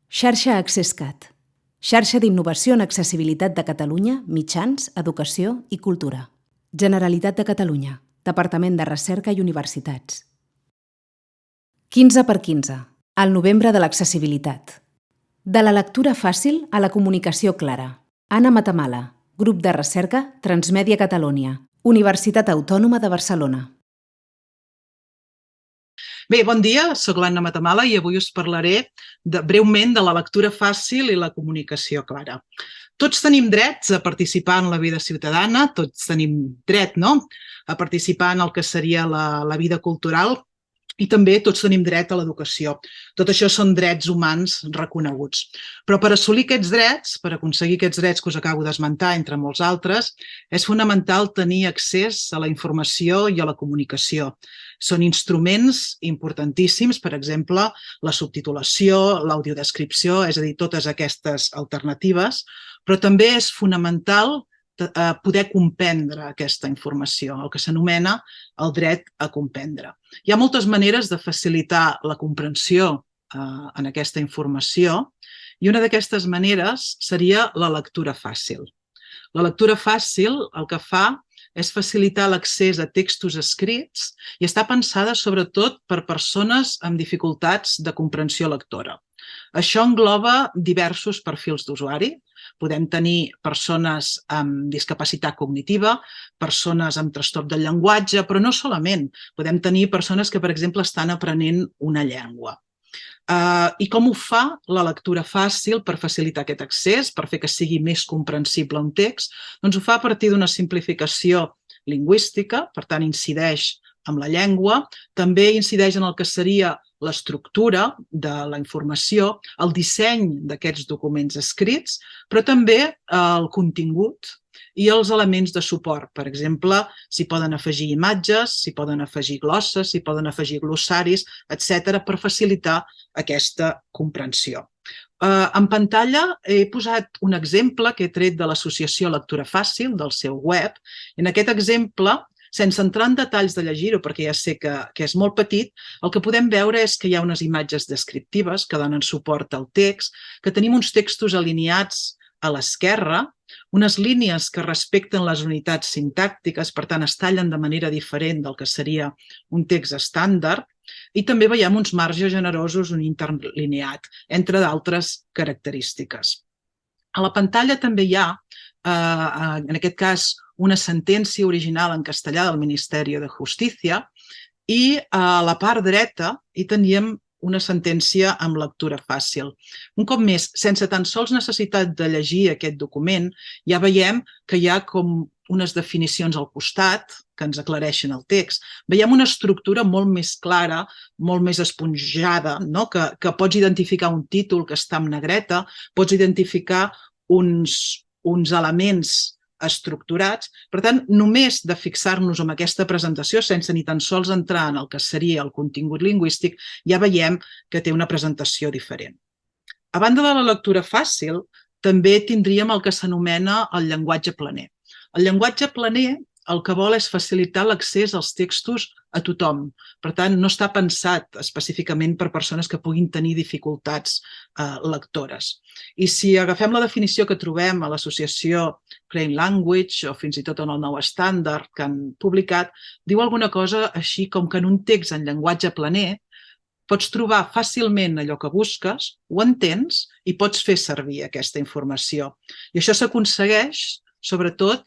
Xarxa AccessCat. Xarxa d'innovació en accessibilitat de Catalunya, mitjans, educació i cultura. Generalitat de Catalunya. Departament de Recerca i Universitats. 15x15. El novembre de l'accessibilitat. De la lectura fàcil a la comunicació clara. Anna Matamala, Grup de Recerca Transmèdia Catalunya, Universitat Autònoma de Barcelona. Bé, bon dia, soc l'Anna Matamala i avui us parlaré breument de la lectura fàcil i la comunicació clara. Tots tenim drets a participar en la vida ciutadana, tots tenim dret, no?, a participar en el que seria la vida cultural i també tots tenim dret a l'educació. Tot això són drets humans reconeguts. Però per assolir aquests drets, per aconseguir aquests drets que us acabo d'esmentar, entre molts altres, és fonamental tenir accés a la informació i a la comunicació. Són instruments importantíssims, per exemple, la subtitulació, l'audiodescripció, és a dir, totes aquestes alternatives, però també és fonamental poder comprendre aquesta informació, el que s'anomena el dret a comprendre. Hi ha moltes maneres de facilitar la comprensió en aquesta informació i una d'aquestes maneres seria la lectura fàcil. La lectura fàcil el que fa és facilitar l'accés a textos escrits i està pensada sobretot per persones amb dificultats de comprensió lectora. Això engloba diversos perfils d'usuari. Podem tenir persones amb discapacitat cognitiva, persones amb trastorn del llenguatge, però no solament. Podem tenir persones que, per exemple, estan aprenent una llengua. I com ho fa la lectura fàcil per facilitar aquest accés, per fer que sigui més comprensible un text? Doncs ho fa a partir d'una simplificació lingüística, per tant incideix en la llengua, també incideix en el que seria l'estructura de la informació, el disseny d'aquests documents escrits, però també el contingut i els elements de suport. Per exemple, s'hi poden afegir imatges, s'hi poden afegir glosses, s'hi poden afegir glossaris, etc., per facilitar aquesta comprensió. En pantalla he posat un exemple que he tret de l'associació Lectura Fàcil, del seu web. En aquest exemple, sense entrar en detalls de llegir-ho, perquè ja sé que és molt petit, el que podem veure és que hi ha unes imatges descriptives que donen suport al text, que tenim uns textos alineats a l'esquerra, unes línies que respecten les unitats sintàctiques, per tant es tallen de manera diferent del que seria un text estàndard, i també veiem uns marges generosos, un interlineat, entre d'altres característiques. A la pantalla també hi ha, en aquest cas, una sentència original en castellà del Ministeri de Justícia i a la part dreta hi teníem una sentència amb lectura fàcil. Un cop més, sense tan sols necessitat de llegir aquest document, ja veiem que hi ha com unes definicions al costat que ens aclareixen el text. Veiem una estructura molt més clara, molt més esponjada, que pots identificar un títol que està en negreta, pots identificar uns elements estructurats. Per tant, només de fixar-nos en aquesta presentació, sense ni tan sols entrar en el que seria el contingut lingüístic, ja veiem que té una presentació diferent. A banda de la lectura fàcil, també tindríem el que s'anomena el llenguatge planer. El llenguatge planer el que vol és facilitar l'accés als textos a tothom. Per tant, no està pensat específicament per persones que puguin tenir dificultats lectores. I si agafem la definició que trobem a l'associació Brain Language o fins i tot en el nou estàndard que han publicat, diu alguna cosa així com que en un text en llenguatge planer pots trobar fàcilment allò que busques, ho entens i pots fer servir aquesta informació. I això s'aconsegueix, sobretot,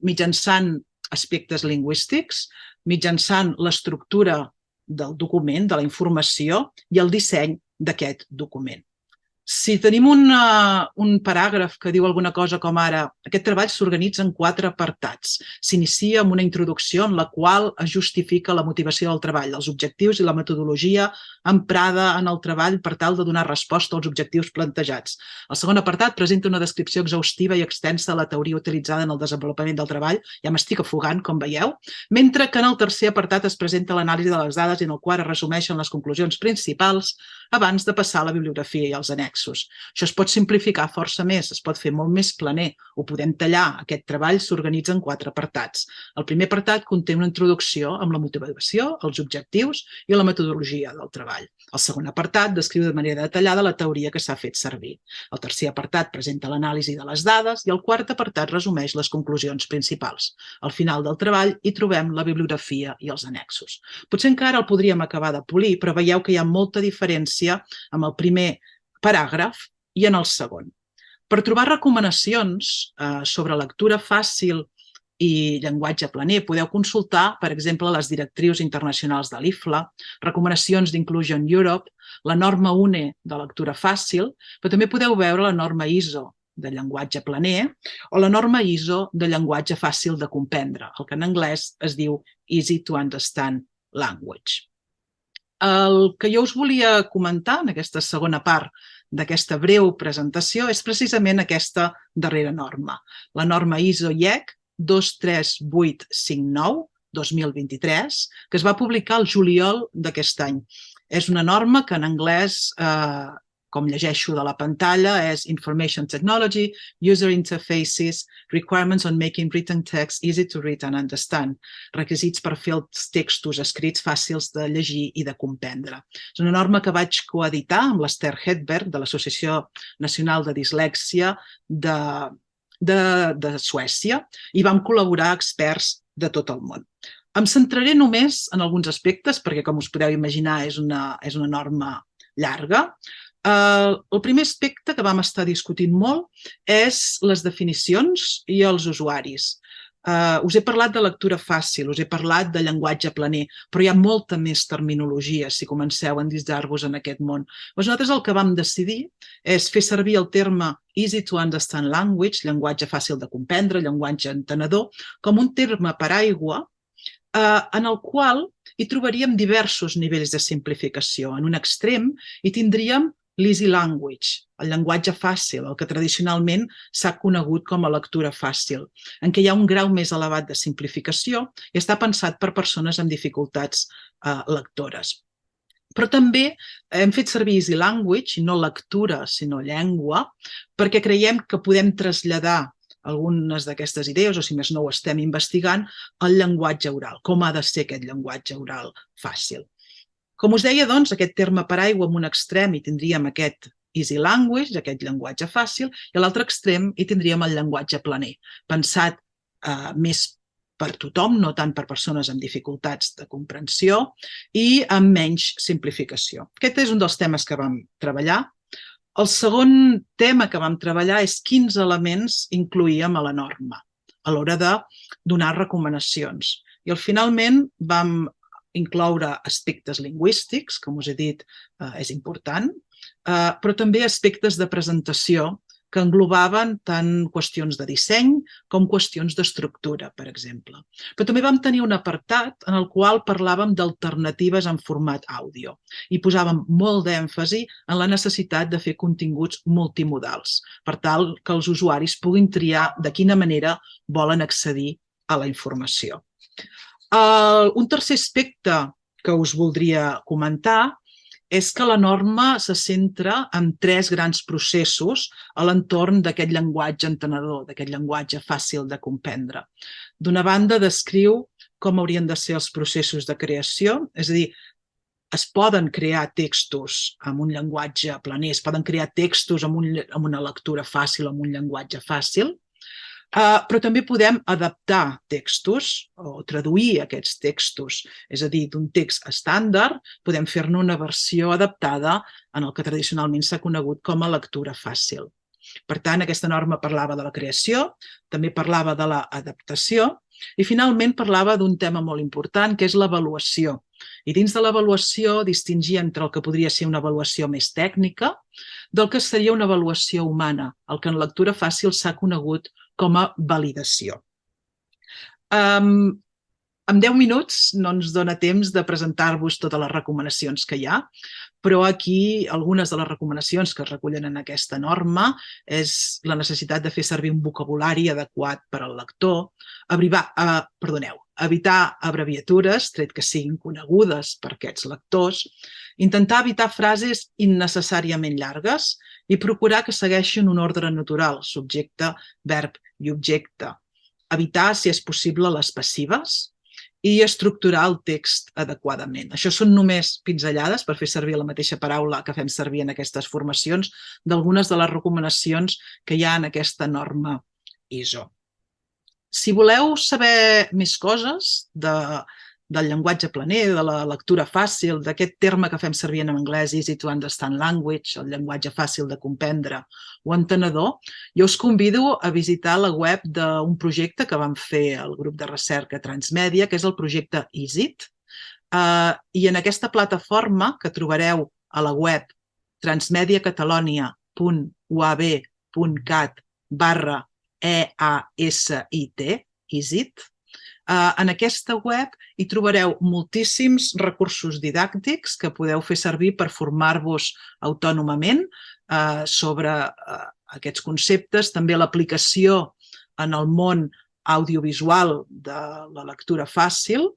mitjançant aspectes lingüístics, mitjançant l'estructura del document, de la informació i el disseny d'aquest document. Si tenim un paràgraf que diu alguna cosa com ara aquest treball s'organitza en 4 apartats. S'inicia amb una introducció en la qual es justifica la motivació del treball, els objectius i la metodologia emprada en el treball per tal de donar resposta als objectius plantejats. El segon apartat presenta una descripció exhaustiva i extensa de la teoria utilitzada en el desenvolupament del treball, ja m'estic afogant, com veieu, mentre que en el tercer apartat es presenta l'anàlisi de les dades i en el qual es resumeixen les conclusions principals abans de passar a la bibliografia i als annexos. Això es pot simplificar força més, es pot fer molt més planer, ho podem tallar. Aquest treball s'organitza en 4 apartats. El primer apartat conté una introducció amb la motivació, els objectius i la metodologia del treball. El segon apartat descriu de manera detallada la teoria que s'ha fet servir. El tercer apartat presenta l'anàlisi de les dades i el quart apartat resumeix les conclusions principals. Al final del treball hi trobem la bibliografia i els annexos. Potser encara el podríem acabar de polir, però veieu que hi ha molta diferència amb el primer paràgraf i en el segon. Per trobar recomanacions sobre lectura fàcil i llenguatge planer, podeu consultar, per exemple, les directrius internacionals de l'IFLA, recomanacions d'Inclusion Europe, la norma UNE de lectura fàcil, però també podeu veure la norma ISO de llenguatge planer o la norma ISO de llenguatge fàcil de comprendre, el que en anglès es diu Easy to Understand Language. El que jo us volia comentar en aquesta segona part d'aquesta breu presentació és precisament aquesta darrera norma, la norma ISO-IEC 23859 2023, que es va publicar el juliol d'aquest any. És una norma que en anglès, com llegeixo de la pantalla, és Information Technology, User Interfaces, Requirements on Making Written Text Easy to Read and Understand, requisits per fer els textos escrits fàcils de llegir i de comprendre. És una norma que vaig coeditar amb l'Esther Hedberg de l'Associació Nacional de Dislèxia de Suècia i vam col·laborar experts de tot el món. Em centraré només en alguns aspectes perquè, com us podeu imaginar, és una norma llarga. El primer aspecte que vam estar discutint molt és les definicions i els usuaris. Us he parlat de lectura fàcil, us he parlat de llenguatge planer, però hi ha molta més terminologia si comenceu a endinsar-vos en aquest món. Nosaltres el que vam decidir és fer servir el terme Easy to Understand Language, llenguatge fàcil de comprendre, llenguatge entenedor, com un terme paraigua en el qual hi trobaríem diversos nivells de simplificació. En un extrem hi tindríem l'easy language, el llenguatge fàcil, el que tradicionalment s'ha conegut com a lectura fàcil, en què hi ha un grau més elevat de simplificació i està pensat per persones amb dificultats lectores. Però també hem fet servir easy language, i no lectura, sinó llengua, perquè creiem que podem traslladar algunes d'aquestes idees, o si més no ho estem investigant, al llenguatge oral, com ha de ser aquest llenguatge oral fàcil. Com us deia, doncs, aquest terme paraigua en un extrem hi tindríem aquest easy language, aquest llenguatge fàcil, i a l'altre extrem hi tindríem el llenguatge planer, pensat més per tothom, no tant per persones amb dificultats de comprensió i amb menys simplificació. Aquest és un dels temes que vam treballar. El segon tema que vam treballar és quins elements incloíem a la norma a l'hora de donar recomanacions. I finalment vam incloure aspectes lingüístics, com us he dit, és important, però també aspectes de presentació que englobaven tant qüestions de disseny com qüestions d'estructura, per exemple. Però també vam tenir un apartat en el qual parlàvem d'alternatives en format àudio i posàvem molt d'èmfasi en la necessitat de fer continguts multimodals, per tal que els usuaris puguin triar de quina manera volen accedir a la informació. Un tercer aspecte que us voldria comentar és que la norma se centra en 3 grans processos a l'entorn d'aquest llenguatge entenedor, d'aquest llenguatge fàcil de comprendre. D'una banda, descriu com haurien de ser els processos de creació, és a dir, es poden crear textos amb un llenguatge planer, es poden crear textos amb una lectura fàcil, amb un llenguatge fàcil, però també podem adaptar textos o traduir aquests textos, és a dir, d'un text estàndard podem fer-ne una versió adaptada en el que tradicionalment s'ha conegut com a lectura fàcil. Per tant, aquesta norma parlava de la creació, també parlava de l'adaptació i finalment parlava d'un tema molt important que és l'avaluació. I dins de l'avaluació distingia entre el que podria ser una avaluació més tècnica del que seria una avaluació humana, el que en lectura fàcil s'ha conegut com a validació. En 10 minuts no ens dona temps de presentar-vos totes les recomanacions que hi ha, però aquí algunes de les recomanacions que es recullen en aquesta norma és la necessitat de fer servir un vocabulari adequat per al lector, evitar abreviatures, tret que siguin conegudes per aquests lectors, intentar evitar frases innecessàriament llargues i procurar que segueixin un ordre natural, subjecte, verb i objecte. Evitar, si és possible, les passives i estructurar el text adequadament. Això són només pinzellades, per fer servir la mateixa paraula que fem servir en aquestes formacions, d'algunes de les recomanacions que hi ha en aquesta norma ISO. Si voleu saber més coses del llenguatge planer, de la lectura fàcil, d'aquest terme que fem servir en anglès, easy to understand language, el llenguatge fàcil de comprendre o entenedor, jo us convido a visitar la web d'un projecte que vam fer el grup de recerca Transmèdia, que és el projecte EASIT. I en aquesta plataforma que trobareu a la web transmediacatalonia.uab.cat/EASIT, EASIT, en aquesta web hi trobareu moltíssims recursos didàctics que podeu fer servir per formar-vos autònomament sobre aquests conceptes, també l'aplicació en el món audiovisual de la lectura fàcil,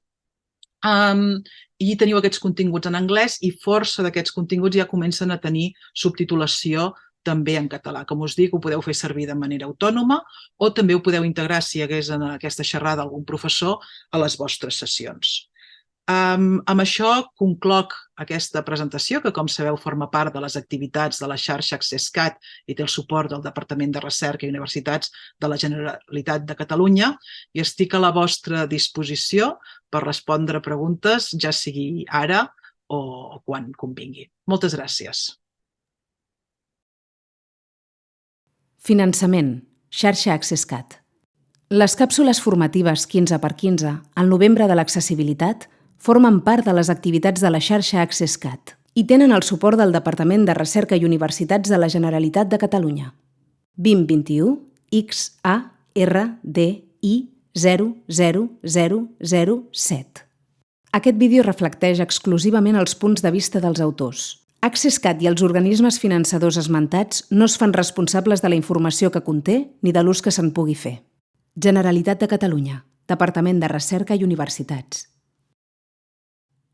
i teniu aquests continguts en anglès i força d'aquests continguts ja comencen a tenir subtitulació també en català. Com us dic, ho podeu fer servir de manera autònoma o també ho podeu integrar, si hi hagués en aquesta xerrada algun professor, a les vostres sessions. Amb això concloc aquesta presentació, que com sabeu forma part de les activitats de la xarxa AccessCat i té el suport del Departament de Recerca i Universitats de la Generalitat de Catalunya, i estic a la vostra disposició per respondre preguntes, ja sigui ara o quan convingui. Moltes gràcies. Finançament. Xarxa AccessCat. Les càpsules formatives 15x15 al novembre de l'accessibilitat formen part de les activitats de la xarxa AccessCat i tenen el suport del Departament de Recerca i Universitats de la Generalitat de Catalunya. 2021 XARDI 00007. Aquest vídeo reflecteix exclusivament els punts de vista dels autors. AccessCat i els organismes finançadors esmentats no es fan responsables de la informació que conté ni de l'ús que se'n pugui fer. Generalitat de Catalunya, Departament de Recerca i Universitats.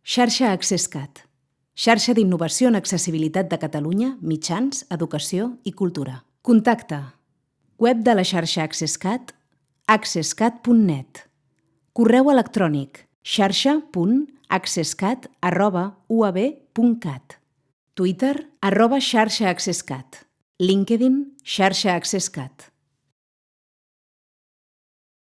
Xarxa AccessCat. Xarxa d'innovació en accessibilitat de Catalunya, mitjans, educació i cultura. Contacte. Web de la xarxa AccessCat, accesscat.net. Correu electrònic, xarxa.accesscat@uab.cat. Twitter, @xarxaaccesscat. LinkedIn, xarxa AccessCat.